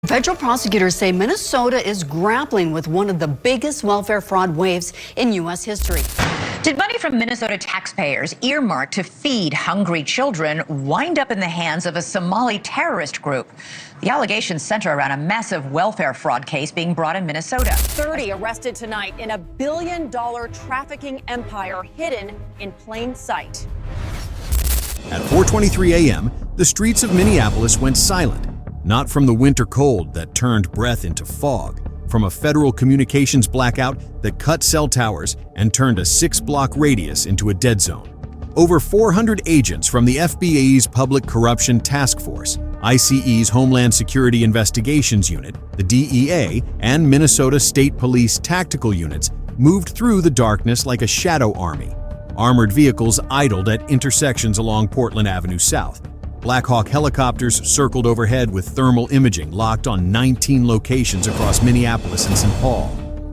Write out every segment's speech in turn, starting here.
Federal prosecutors say Minnesota is grappling with one of the biggest welfare fraud waves in U.S. history. Did money from Minnesota taxpayers earmarked to feed hungry children wind up in the hands of a Somali terrorist group? The allegations center around a massive welfare fraud case being brought in Minnesota. 30 arrested tonight in a billion-dollar trafficking empire hidden in plain sight. At 4:23 a.m., the streets of Minneapolis went silent. Not from the winter cold that turned breath into fog, from a federal communications blackout that cut cell towers and turned a 6-block radius into a dead zone. Over 400 agents from the FBI's Public Corruption Task Force, ICE's Homeland Security Investigations Unit, the DEA, and Minnesota State Police tactical units moved through the darkness like a shadow army. Armored vehicles idled at intersections along Portland Avenue South. Black Hawk helicopters circled overhead with thermal imaging locked on 19 locations across Minneapolis and St. Paul.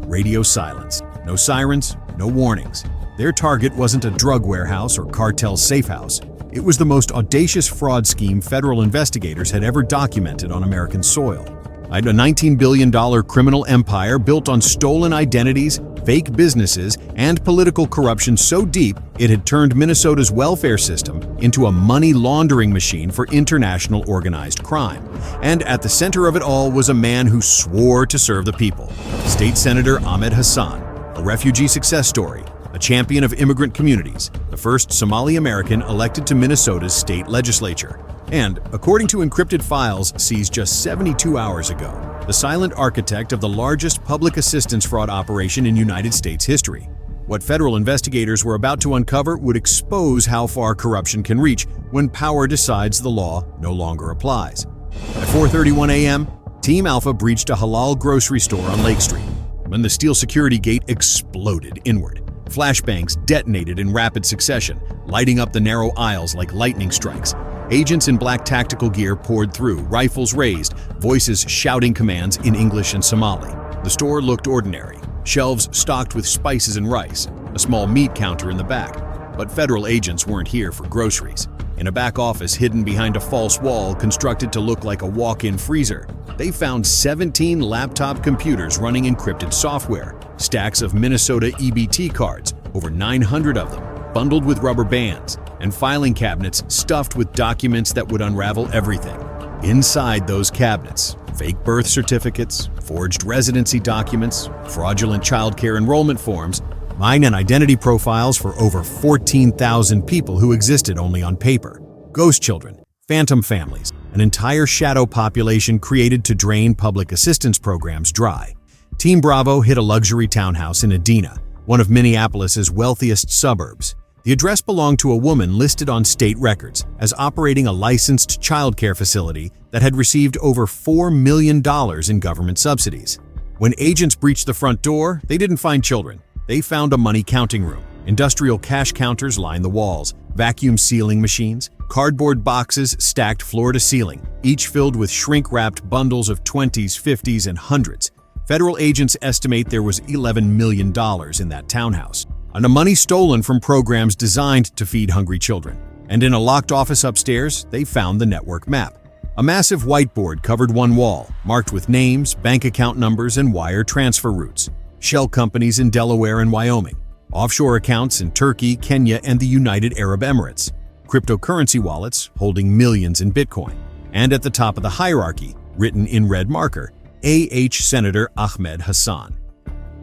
Radio silence. No sirens, no warnings. Their target wasn't a drug warehouse or cartel safe house. It was the most audacious fraud scheme federal investigators had ever documented on American soil. A $19 billion criminal empire built on stolen identities, fake businesses, and political corruption so deep it had turned Minnesota's welfare system into a money laundering machine for international organized crime. And at the center of it all was a man who swore to serve the people, State Senator Ahmed Hassan, a refugee success story, a champion of immigrant communities, the first Somali American elected to Minnesota's state legislature. And, according to encrypted files seized just 72 hours ago, the silent architect of the largest public assistance fraud operation in United States history. What federal investigators were about to uncover would expose how far corruption can reach when power decides the law no longer applies. At 4:31 a.m., Team Alpha breached a halal grocery store on Lake Street. When the steel security gate exploded inward, flashbangs detonated in rapid succession, lighting up the narrow aisles like lightning strikes. Agents in black tactical gear poured through, rifles raised, voices shouting commands in English and Somali. The store looked ordinary, shelves stocked with spices and rice, a small meat counter in the back. But federal agents weren't here for groceries. In a back office hidden behind a false wall constructed to look like a walk-in freezer, they found 17 laptop computers running encrypted software, stacks of Minnesota EBT cards, over 900 of them, bundled with rubber bands, and filing cabinets stuffed with documents that would unravel everything. Inside those cabinets, fake birth certificates, forged residency documents, fraudulent childcare enrollment forms, mine and identity profiles for over 14,000 people who existed only on paper. Ghost children, phantom families, an entire shadow population created to drain public assistance programs dry. Team Bravo hit a luxury townhouse in Edina, one of Minneapolis's wealthiest suburbs. The address belonged to a woman listed on state records as operating a licensed childcare facility that had received over $4 million in government subsidies. When agents breached the front door, they didn't find children. They found a money counting room. Industrial cash counters lined the walls, vacuum sealing machines, cardboard boxes stacked floor to ceiling, each filled with shrink-wrapped bundles of 20s, 50s, and hundreds. Federal agents estimate there was $11 million in that townhouse, and the money stolen from programs designed to feed hungry children. And in a locked office upstairs, they found the network map. A massive whiteboard covered one wall, marked with names, bank account numbers, and wire transfer routes. Shell companies in Delaware and Wyoming, offshore accounts in Turkey, Kenya, and the United Arab Emirates, cryptocurrency wallets holding millions in Bitcoin. And at the top of the hierarchy, written in red marker, ICE Senator Ahmed Hassan.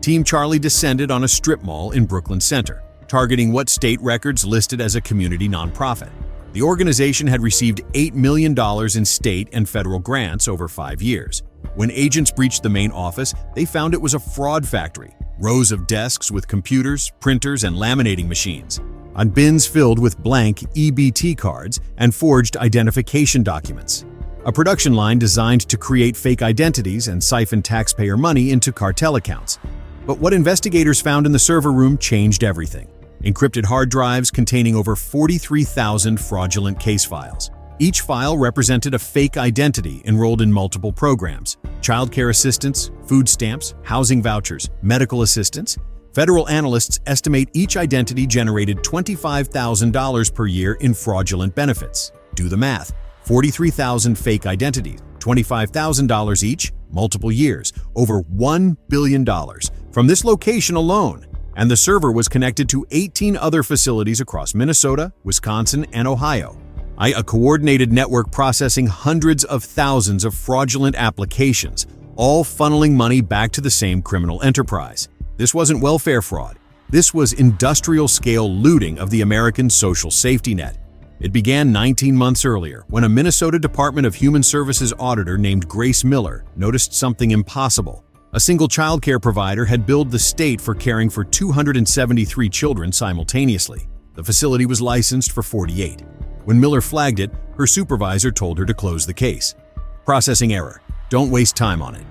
Team Charlie descended on a strip mall in Brooklyn Center, targeting what state records listed as a community nonprofit. The organization had received $8 million in state and federal grants over 5 years. When agents breached the main office, they found it was a fraud factory. Rows of desks with computers, printers, and laminating machines. On bins filled with blank EBT cards and forged identification documents. A production line designed to create fake identities and siphon taxpayer money into cartel accounts. But what investigators found in the server room changed everything. Encrypted hard drives containing over 43,000 fraudulent case files. Each file represented a fake identity enrolled in multiple programs: childcare assistance, food stamps, housing vouchers, medical assistance. Federal analysts estimate each identity generated $25,000 per year in fraudulent benefits. Do the math. 43,000 fake identities, $25,000 each, multiple years, over $1 billion from this location alone. And the server was connected to 18 other facilities across Minnesota, Wisconsin, and Ohio. A coordinated network processing hundreds of thousands of fraudulent applications, all funneling money back to the same criminal enterprise. This wasn't welfare fraud. This was industrial-scale looting of the American social safety net. It began 19 months earlier when a Minnesota Department of Human Services auditor named Grace Miller noticed something impossible. A single child care provider had billed the state for caring for 273 children simultaneously. The facility was licensed for 48. When Miller flagged it, her supervisor told her to close the case. Processing error. Don't waste time on it.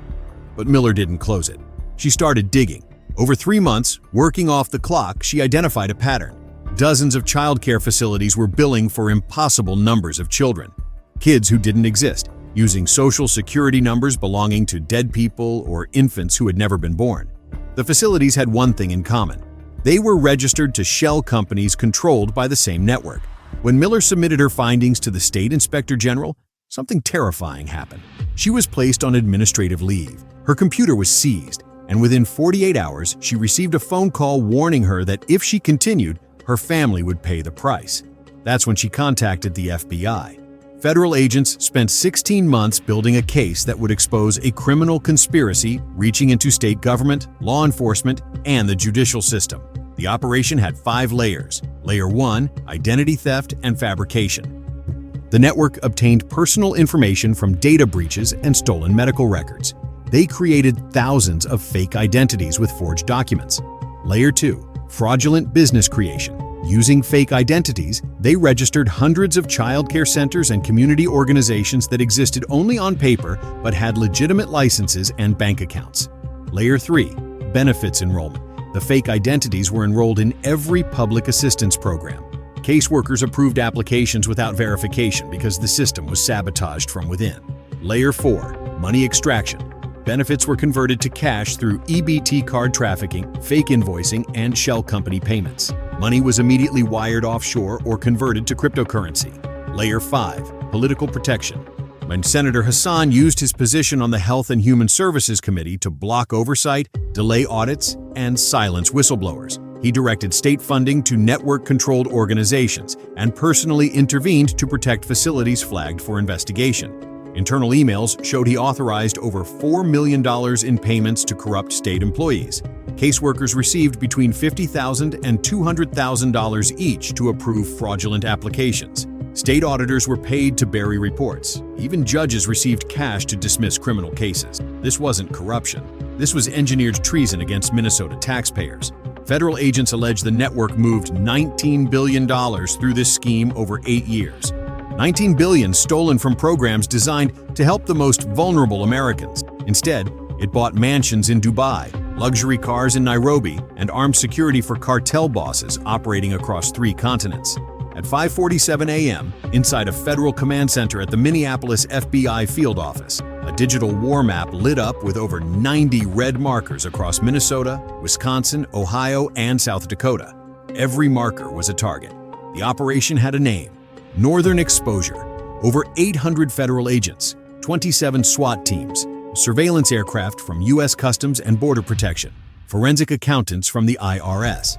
But Miller didn't close it. She started digging. Over 3 months, working off the clock, she identified a pattern. Dozens of child care facilities were billing for impossible numbers of children. Kids who didn't exist, using social security numbers belonging to dead people or infants who had never been born. The facilities had one thing in common. They were registered to shell companies controlled by the same network. When Miller submitted her findings to the state inspector general, something terrifying happened. She was placed on administrative leave. Her computer was seized, and within 48 hours, she received a phone call warning her that if she continued, her family would pay the price. That's when she contacted the FBI. Federal agents spent 16 months building a case that would expose a criminal conspiracy reaching into state government, law enforcement, and the judicial system. The operation had 5 layers. Layer 1, identity theft and fabrication. The network obtained personal information from data breaches and stolen medical records. They created thousands of fake identities with forged documents. Layer 2, fraudulent business creation. Using fake identities, they registered hundreds of child care centers and community organizations that existed only on paper but had legitimate licenses and bank accounts. Layer 3, benefits enrollment. The fake identities were enrolled in every public assistance program. Caseworkers approved applications without verification because the system was sabotaged from within. Layer 4, money extraction. Benefits were converted to cash through EBT card trafficking, fake invoicing, and shell company payments. Money was immediately wired offshore or converted to cryptocurrency. Layer 5, political protection. When Senator Hassan used his position on the Health and Human Services Committee to block oversight, delay audits, and silence whistleblowers, he directed state funding to network-controlled organizations and personally intervened to protect facilities flagged for investigation. Internal emails showed he authorized over $4 million in payments to corrupt state employees. Caseworkers received between $50,000 and $200,000 each to approve fraudulent applications. State auditors were paid to bury reports. Even judges received cash to dismiss criminal cases. This wasn't corruption. This was engineered treason against Minnesota taxpayers. Federal agents allege the network moved $19 billion through this scheme over 8 years. $19 billion stolen from programs designed to help the most vulnerable Americans. Instead, it bought mansions in Dubai, luxury cars in Nairobi, and armed security for cartel bosses operating across 3 continents. At 5:47 a.m., inside a federal command center at the Minneapolis FBI field office, a digital war map lit up with over 90 red markers across Minnesota, Wisconsin, Ohio, and South Dakota. Every marker was a target. The operation had a name: Northern Exposure. Over 800 federal agents, 27 SWAT teams, surveillance aircraft from U.S. Customs and Border Protection, forensic accountants from the IRS.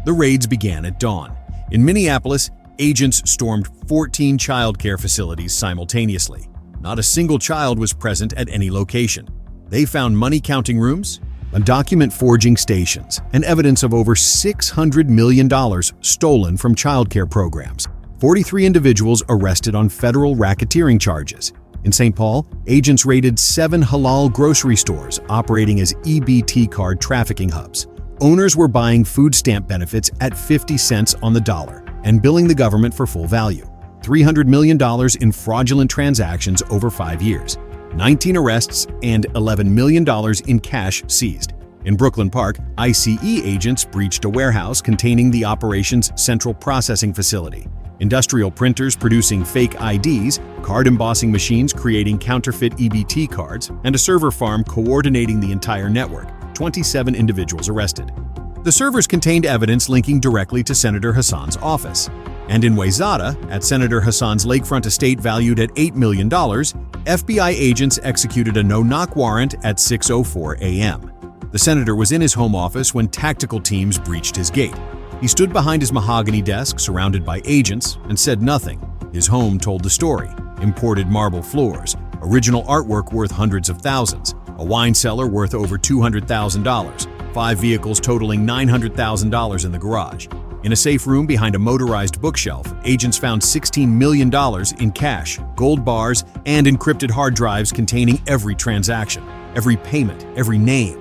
The raids began at dawn. In Minneapolis, agents stormed 14 child care facilities simultaneously. Not a single child was present at any location. They found money-counting rooms, document forging stations, and evidence of over $600 million stolen from child care programs. 43 individuals arrested on federal racketeering charges. In St. Paul, agents raided 7 halal grocery stores operating as EBT card trafficking hubs. Owners were buying food stamp benefits at 50 cents on the dollar and billing the government for full value. $300 million in fraudulent transactions over 5 years. 19 arrests and $11 million in cash seized. In Brooklyn Park, ICE agents breached a warehouse containing the operation's central processing facility. Industrial printers producing fake IDs, card embossing machines creating counterfeit EBT cards, and a server farm coordinating the entire network. 27 individuals arrested. The servers contained evidence linking directly to Senator Hassan's office. And in Wayzata, at Senator Hassan's lakefront estate valued at $8 million, FBI agents executed a no-knock warrant at 6:04 a.m. The senator was in his home office when tactical teams breached his gate. He stood behind his mahogany desk, surrounded by agents, and said nothing. His home told the story: imported marble floors, original artwork worth hundreds of thousands, a wine cellar worth over $200,000, 5 vehicles totaling $900,000 in the garage. In a safe room behind a motorized bookshelf, agents found $16 million in cash, gold bars, and encrypted hard drives containing every transaction, every payment, every name.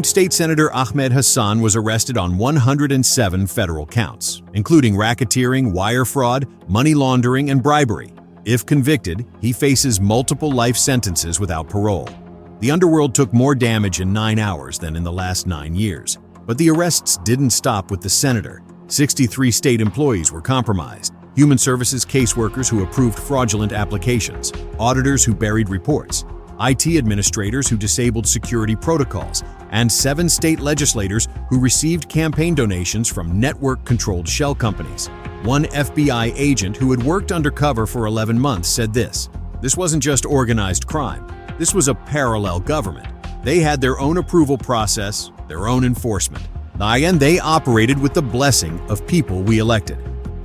State Senator Ahmed Hassan was arrested on 107 federal counts, including racketeering, wire fraud, money laundering, and bribery. If convicted, he faces multiple life sentences without parole. The underworld took more damage in 9 hours than in the last 9 years. But the arrests didn't stop with the senator. 63 state employees were compromised, human services caseworkers who approved fraudulent applications, auditors who buried reports, IT administrators who disabled security protocols, and 7 state legislators who received campaign donations from network-controlled shell companies. One FBI agent who had worked undercover for 11 months said this: "This wasn't just organized crime. This was a parallel government. They had their own approval process, their own enforcement. And they operated with the blessing of people we elected."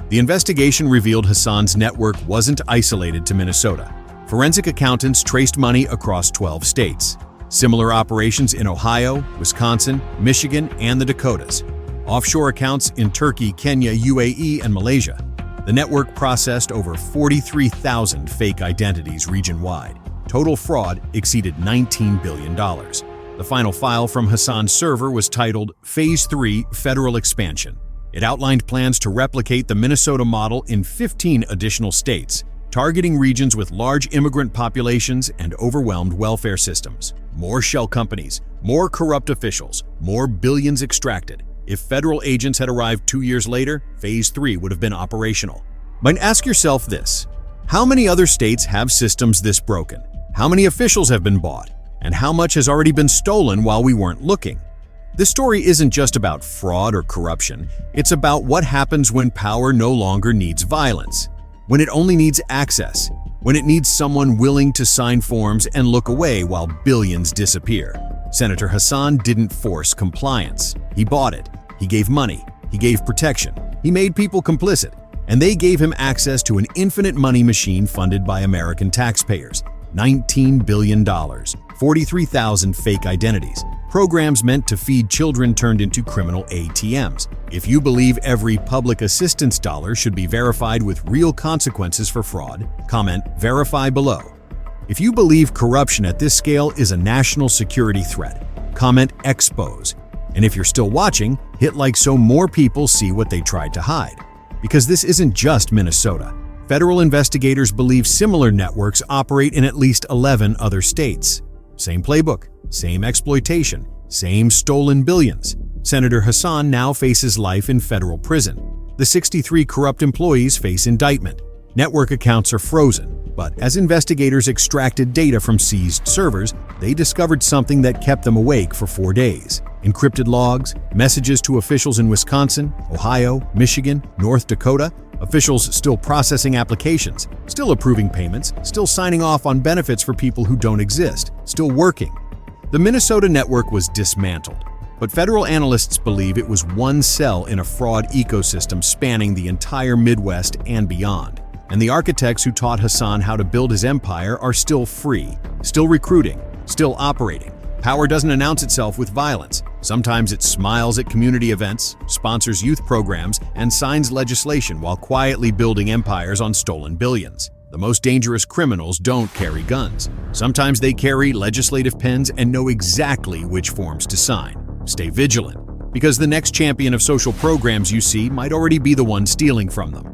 The investigation revealed Hassan's network wasn't isolated to Minnesota. Forensic accountants traced money across 12 states. Similar operations in Ohio, Wisconsin, Michigan, and the Dakotas. Offshore accounts in Turkey, Kenya, UAE, and Malaysia. The network processed over 43,000 fake identities region-wide. Total fraud exceeded $19 billion. The final file from Hassan's server was titled Phase 3 Federal Expansion. It outlined plans to replicate the Minnesota model in 15 additional states, targeting regions with large immigrant populations and overwhelmed welfare systems. More shell companies, more corrupt officials, more billions extracted. If federal agents had arrived 2 years later, Phase 3 would have been operational. But ask yourself this: how many other states have systems this broken? How many officials have been bought? And how much has already been stolen while we weren't looking? This story isn't just about fraud or corruption. It's about what happens when power no longer needs violence, when it only needs access, when it needs someone willing to sign forms and look away while billions disappear. Senator Hassan didn't force compliance. He bought it. He gave money. He gave protection. He made people complicit. And they gave him access to an infinite money machine funded by American taxpayers. $19 billion, 43,000 fake identities, programs meant to feed children turned into criminal ATMs. If you believe every public assistance dollar should be verified with real consequences for fraud, comment "verify" below. If you believe corruption at this scale is a national security threat, comment "expose." And if you're still watching, hit like so more people see what they tried to hide. Because this isn't just Minnesota. Federal investigators believe similar networks operate in at least 11 other states. Same playbook, same exploitation, same stolen billions. Senator Hassan now faces life in federal prison. The 63 corrupt employees face indictment. Network accounts are frozen, but as investigators extracted data from seized servers, they discovered something that kept them awake for 4 days. Encrypted logs, messages to officials in Wisconsin, Ohio, Michigan, North Dakota, officials still processing applications, still approving payments, still signing off on benefits for people who don't exist, still working. The Minnesota network was dismantled, but federal analysts believe it was one cell in a fraud ecosystem spanning the entire Midwest and beyond. And the architects who taught Hassan how to build his empire are still free, still recruiting, still operating. Power doesn't announce itself with violence. Sometimes it smiles at community events, sponsors youth programs, and signs legislation while quietly building empires on stolen billions. The most dangerous criminals don't carry guns. Sometimes they carry legislative pens and know exactly which forms to sign. Stay vigilant, because the next champion of social programs you see might already be the one stealing from them.